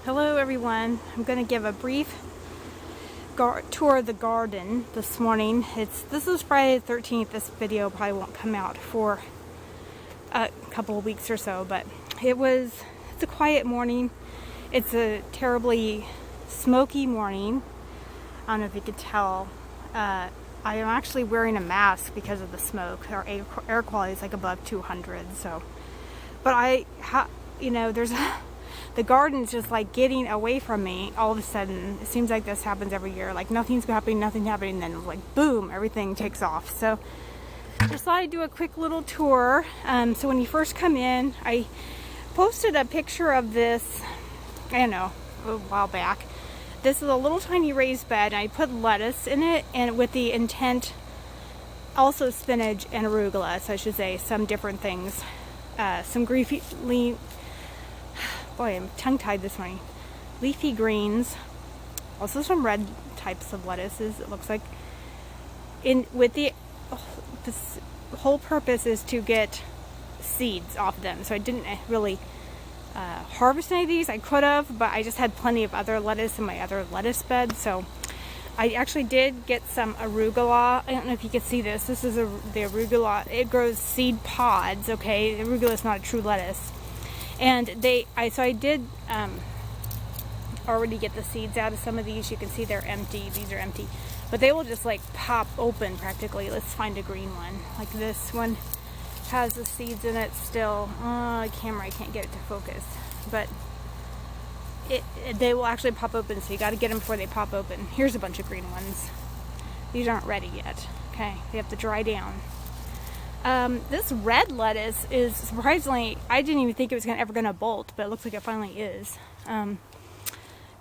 Hello everyone. I'm going to give a brief tour of the garden this morning. This is Friday the 13th. This video probably won't come out for a couple of weeks or so, but it's a quiet morning. It's a terribly smoky morning. I don't know if you could tell. I am actually wearing a mask because of the smoke. Our air quality is like above 200. So, but the garden's just like getting away from me all of a sudden. It seems like this happens every year. Like nothing's happening, and then like boom, everything takes off. So I just thought I'd do a quick little tour. So when you first come in, I posted a picture of this, I don't know, a while back. This is a little tiny raised bed, and I put lettuce in it, and with the intent, also spinach and arugula, so I should say some different things. Some boy, I'm tongue-tied this morning. Leafy greens, also some red types of lettuces, it looks like. The whole purpose is to get seeds off them, so I didn't really harvest any of these. I could have, but I just had plenty of other lettuce in my other lettuce bed, so I actually did get some arugula. I don't know if you can see this. This is the arugula. It grows seed pods, okay? Arugula is not a true lettuce. And I did already get the seeds out of some of these. You can see they're empty. These are empty. But they will just like pop open practically. Let's find a green one. Like this one has the seeds in it still. The camera, I can't get it to focus. But they will actually pop open, so you got to get them before they pop open. Here's a bunch of green ones. These aren't ready yet. Okay, they have to dry down. This red lettuce is surprisingly, I didn't even think it was ever going to bolt, but it looks like it finally is. And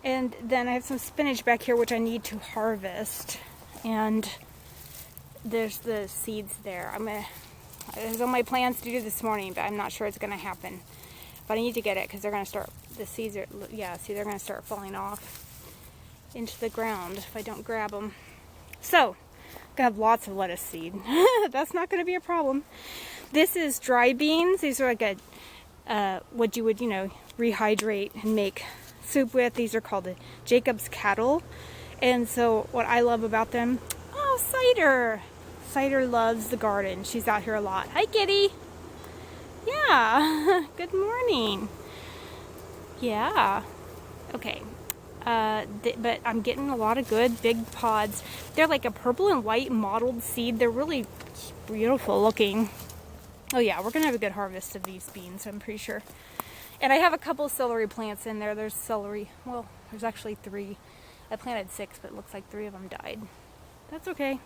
then I have some spinach back here, which I need to harvest. And there's the seeds there. It's on my plans to do this morning, but I'm not sure it's going to happen. But I need to get it because they're going to start, the seeds are, yeah, see, they're going to start falling off into the ground if I don't grab them. So, I have lots of lettuce seed. That's not going to be a problem. This is dry beans. These are like what you would, rehydrate and make soup with. These are called the Jacob's Cattle. And so what I love about them, Cider. Cider loves the garden. She's out here a lot. Hi, kitty. Yeah. Good morning. Yeah. Okay. But I'm getting a lot of good big pods. They're like a purple and white mottled seed. They're really beautiful looking. Oh yeah, we're gonna have a good harvest of these beans, I'm pretty sure. And I have a couple celery plants in there. There's celery. Well, there's actually 3. I planted 6, but it looks like 3 of them died. That's okay.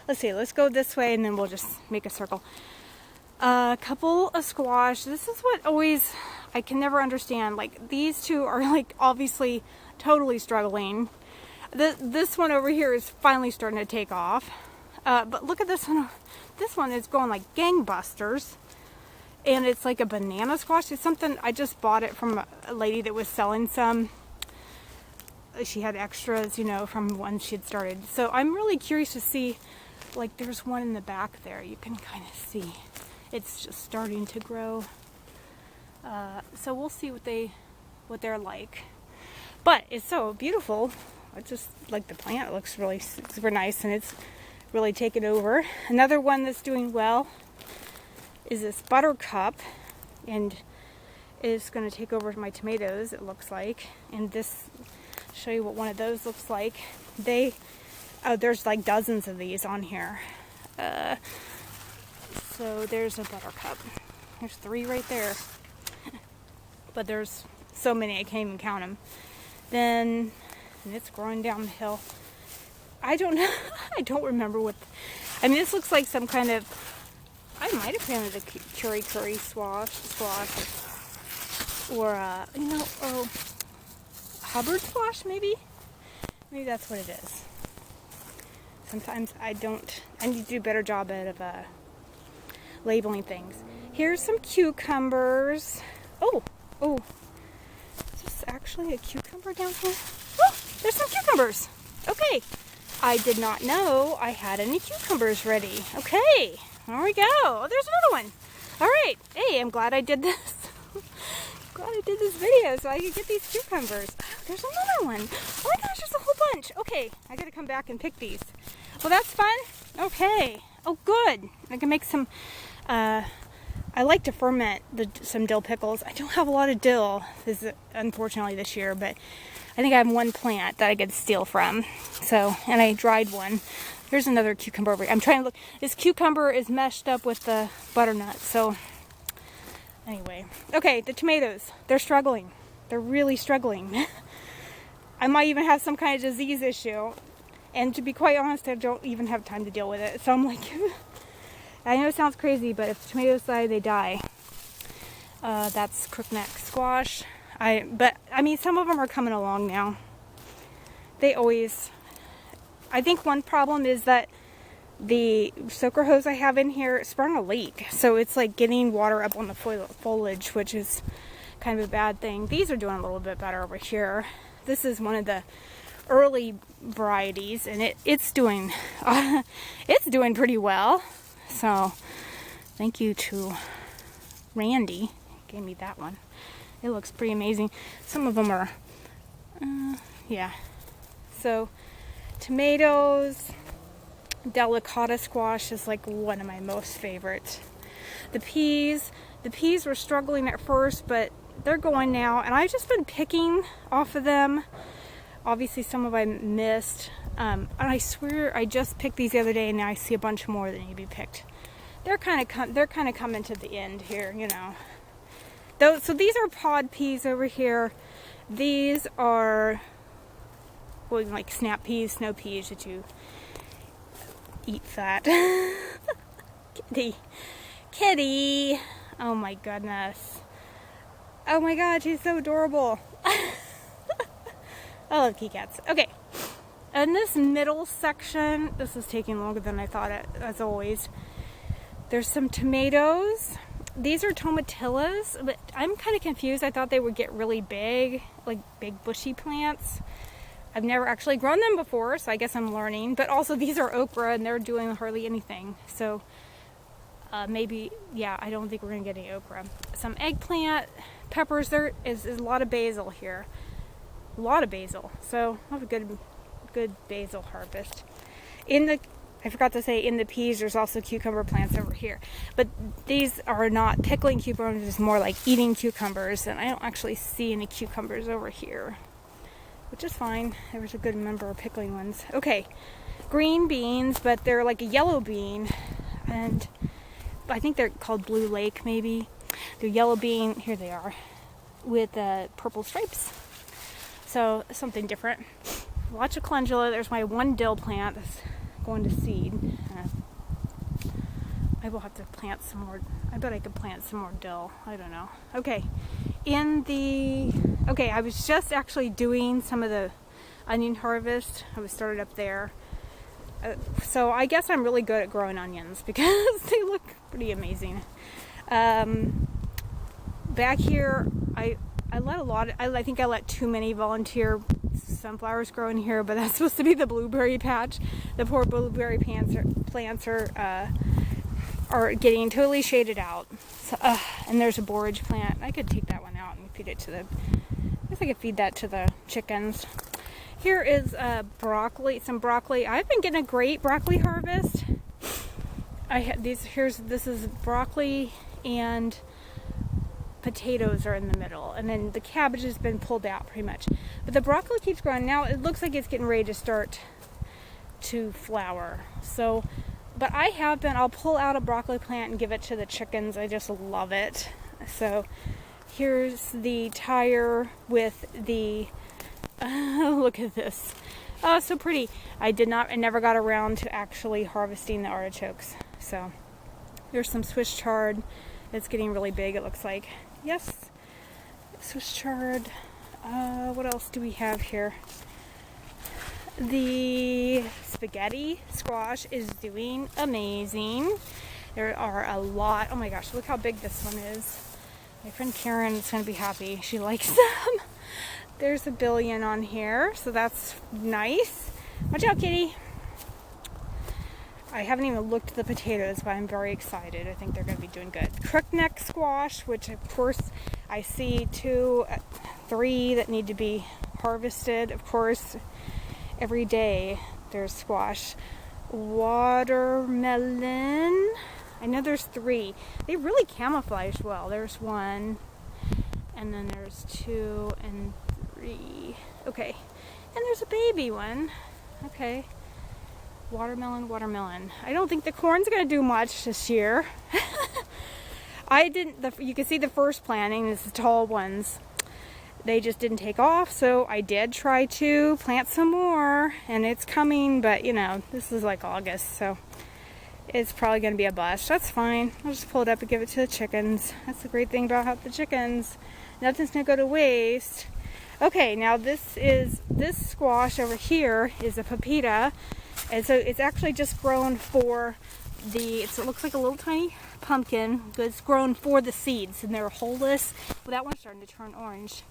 Let's see. Let's go this way, and then we'll just make a circle. A couple of squash. This is what I can never understand. Like these two are like obviously totally struggling. This one over here is finally starting to take off. But look at this one. This one is going like gangbusters. And it's like a banana squash. It's something, I just bought it from a lady that was selling some. She had extras, from when she had started. So I'm really curious to see, like there's one in the back there. You can kind of see. It's just starting to grow. So we'll see what they're like. But it's so beautiful. I just like the plant. It looks really super nice, and it's really taken over. Another one that's doing well is this buttercup, and it's going to take over my tomatoes, it looks like. And this, I'll show you what one of those looks like. There's like dozens of these on here. So there's a buttercup. There's 3 right there. But there's so many I can't even count them. And it's growing down the hill. I don't know. I don't remember what. This looks like some kind of. I might have planted a curry squash, or Hubbard squash maybe. Maybe that's what it is. Sometimes I don't. I need to do a better job of labeling things. Here's some cucumbers. Oh. Is this actually a cucumber down here? Oh, there's some cucumbers. Okay. I did not know I had any cucumbers ready. Okay. There we go. Oh, there's another one. All right. Hey, I'm glad I did this. this video so I could get these cucumbers. Oh, there's another one. Oh my gosh, there's a whole bunch. Okay, I gotta come back and pick these. Well, that's fun. Okay. Oh, good. I can make some, I like to ferment some dill pickles. I don't have a lot of dill, unfortunately, this year, but I think I have one plant that I could steal from. So, and I dried one. Here's another cucumber over here. I'm trying to look. This cucumber is meshed up with the butternut. So, anyway. Okay, the tomatoes. They're struggling. They're really struggling. I might even have some kind of disease issue. And to be quite honest, I don't even have time to deal with it. So I'm like, I know it sounds crazy, but if tomatoes die, they die. That's Crookneck Squash. But I mean, some of them are coming along now. They always... I think one problem is that the soaker hose I have in here sprung a leak. So it's like getting water up on the foliage, which is kind of a bad thing. These are doing a little bit better over here. This is one of the early varieties, and it's doing pretty well. So thank you to Randy, gave me that one. It looks pretty amazing. Some of them are yeah. So tomatoes, delicata squash is like one of my most favorites. The peas were struggling at first, but they're going now, and I've just been picking off of them. Obviously some of I missed, and I swear I just picked these the other day, and now I see a bunch more that need to be picked. They're kind of coming to the end here, you know. So these are pod peas over here. These are, well, like snap peas, snow peas that you eat fat. Kitty. Oh my goodness. Oh my god, she's so adorable. I love kitty cats. Okay, in this middle section, this is taking longer than I thought it, as always. There's some tomatoes. These are tomatillas, but I'm kind of confused. I thought they would get really big, like big bushy plants. I've never actually grown them before, so I guess I'm learning. But also these are okra, and they're doing hardly anything. So maybe, yeah, I don't think we're going to get any okra. Some eggplant, peppers. There is a lot of basil here. A lot of basil. So I'll have a good basil harvest. I forgot to say, in the peas, there's also cucumber plants over here. But these are not pickling cucumbers, it's more like eating cucumbers. And I don't actually see any cucumbers over here, which is fine. There was a good number of pickling ones. Okay, green beans, but they're like a yellow bean. And I think they're called Blue Lake, maybe. They're yellow bean, here they are, with purple stripes. So, something different. Lots of calendula. There's my one dill plant that's going to seed. I will have to plant some more. I bet I could plant some more dill. I don't know. Okay. Okay, I was just actually doing some of the onion harvest. I was started up there. So I guess I'm really good at growing onions because they look pretty amazing. Back here, I think I let too many volunteer sunflowers grow in here, but that's supposed to be the blueberry patch. The poor blueberry plants are getting totally shaded out. So, and there's a borage plant. I could take that one out and feed it to I guess I could feed that to the chickens. Here is broccoli, some broccoli. I've been getting a great broccoli harvest. This is broccoli, and potatoes are in the middle, and then the cabbage has been pulled out pretty much. But the broccoli keeps growing. Now it looks like it's getting ready to start to flower. So, but I'll pull out a broccoli plant and give it to the chickens. I just love it. So here's the tire with the, look at this. Oh, so pretty. I never got around to actually harvesting the artichokes. So there's some Swiss chard. It's getting really big, it looks like. Yes, Swiss chard. What else do we have here? The spaghetti squash is doing amazing. There are a lot. Oh my gosh, look how big this one is. My friend Karen is going to be happy. She likes them. There's a billion on here, so that's nice. Watch out, kitty. I haven't even looked at the potatoes, but I'm very excited. I think they're going to be doing good. Crookneck squash, which of course I see 2, 3 that need to be harvested. Of course, every day there's squash. Watermelon, I know there's 3. They really camouflage well. There's 1, and then there's 2 and 3. Okay, and there's a baby one. Okay, watermelon, watermelon. I don't think the corn's gonna do much this year. You can see the first planting, this is the tall ones. They just didn't take off, so I did try to plant some more, and it's coming, but you know, this is like August, so it's probably going to be a bust. That's fine. I'll just pull it up and give it to the chickens. That's the great thing about the chickens. Nothing's going to go to waste. Okay, now this squash over here is a Pepita, and so it's actually just grown for it looks like a little tiny pumpkin, but it's grown for the seeds, and they're hulless. Well, that one's starting to turn orange.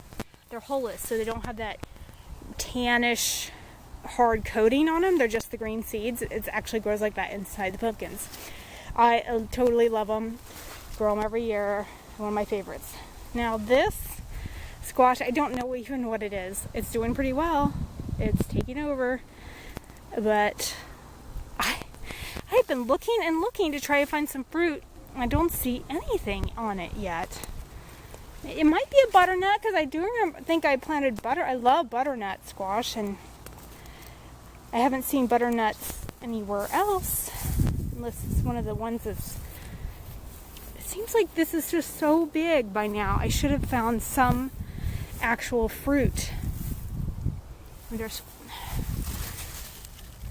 They're hulless, so they don't have that tannish hard coating on them. They're just the green seeds. It actually grows like that inside the pumpkins. I totally love them. Grow them every year. One of my favorites. Now this squash, I don't know even what it is. It's doing pretty well. It's taking over, but I've been looking and looking to try to find some fruit. I don't see anything on it yet. It might be a butternut, because I do think I planted I love butternut squash, and I haven't seen butternuts anywhere else, unless it's one of the ones that's... It seems like this is just so big by now. I should have found some actual fruit. And there's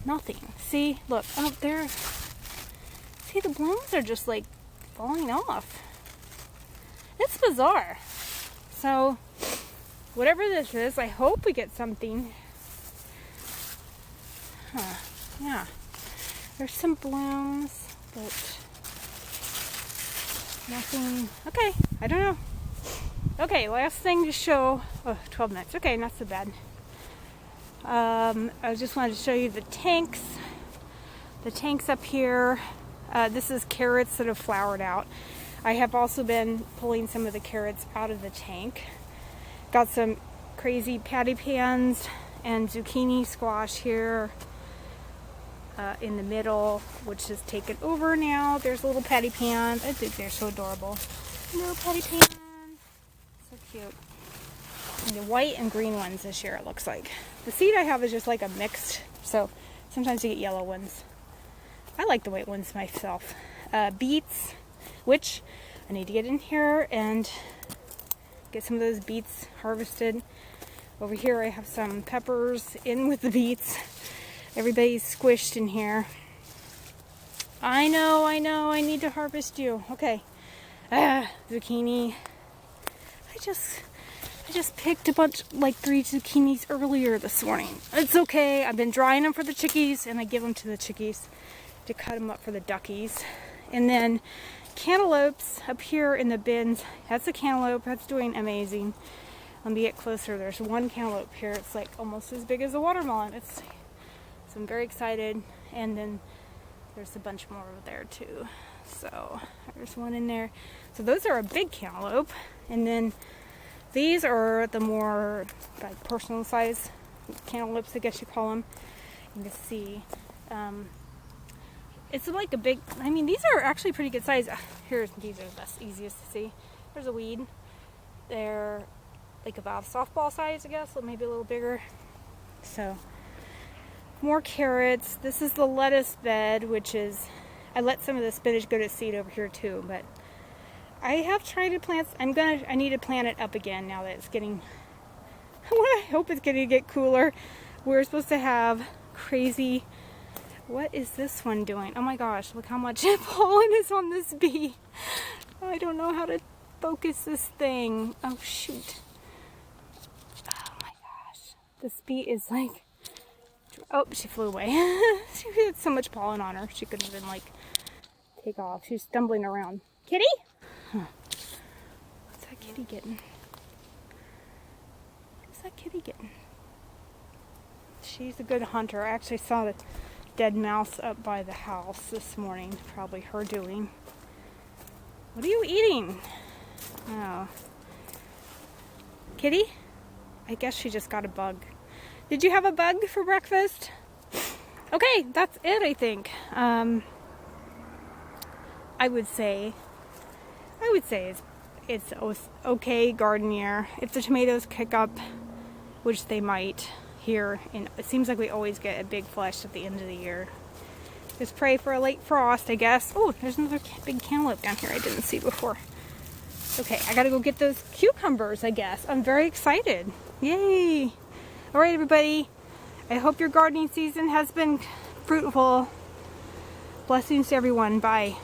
nothing. See, look, oh, there. See, the blooms are just like falling off. It's bizarre. So, whatever this is, I hope we get something. Huh. Yeah. There's some blooms, but nothing. Okay, I don't know. Okay, last thing to show. Oh, 12 minutes. Okay, not so bad. I just wanted to show you the tanks. The tanks up here. This is carrots that have flowered out. I have also been pulling some of the carrots out of the tank. Got some crazy patty pans and zucchini squash here in the middle, which is taken over now. There's a little patty pan. I think they're so adorable. Little patty pan. So cute. And the white and green ones this year, it looks like. The seed I have is just like a mixed, so sometimes you get yellow ones. I like the white ones myself. Beets, which I need to get in here and get some of those beets harvested. Over here I have some peppers in with the beets. Everybody's squished in here. I know, I need to harvest you. Okay. Zucchini. I just picked a bunch, like 3 zucchinis earlier this morning. It's okay. I've been drying them for the chickies, and I give them to the chickies to cut them up for the duckies. And then cantaloupes up here in the bins. That's a cantaloupe. That's doing amazing. Let me get closer. There's one cantaloupe here. It's like almost as big as a watermelon. So I'm very excited. And then there's a bunch more over there too. So there's one in there. So those are a big cantaloupe. And then these are the more like personal size cantaloupes, I guess you call them. You can see. It's like a big, I mean, these are actually pretty good size. These are the best, easiest to see. There's a weed. They're like about softball size, I guess, or maybe a little bigger. So, more carrots. This is the lettuce bed, which is, I let some of the spinach go to seed over here too, but I have tried to plant, I need to plant it up again now that it's getting, I hope it's going to get cooler. We're supposed to have crazy, what is this one doing? Oh my gosh, look how much pollen is on this bee. I don't know how to focus this thing. Oh shoot. Oh my gosh. This bee is like, oh, she flew away. She had so much pollen on her. She couldn't even like take off. She's stumbling around. Kitty? Huh. What's that kitty getting? What's that kitty getting? She's a good hunter. I actually saw the dead mouse up by the house this morning. Probably her doing. What are you eating? Oh. kitty? I guess she just got a bug. Did you have a bug for breakfast? Okay, that's it, I think. I would say it's okay garden year. If the tomatoes kick up, which they might here, and it seems like we always get a big flush at the end of the year. Just pray for a late frost, I guess. Oh, there's another big cantaloupe down here I didn't see before. Okay, I gotta go get those cucumbers, I guess. I'm very excited. Yay! All right, everybody. I hope your gardening season has been fruitful. Blessings to everyone. Bye.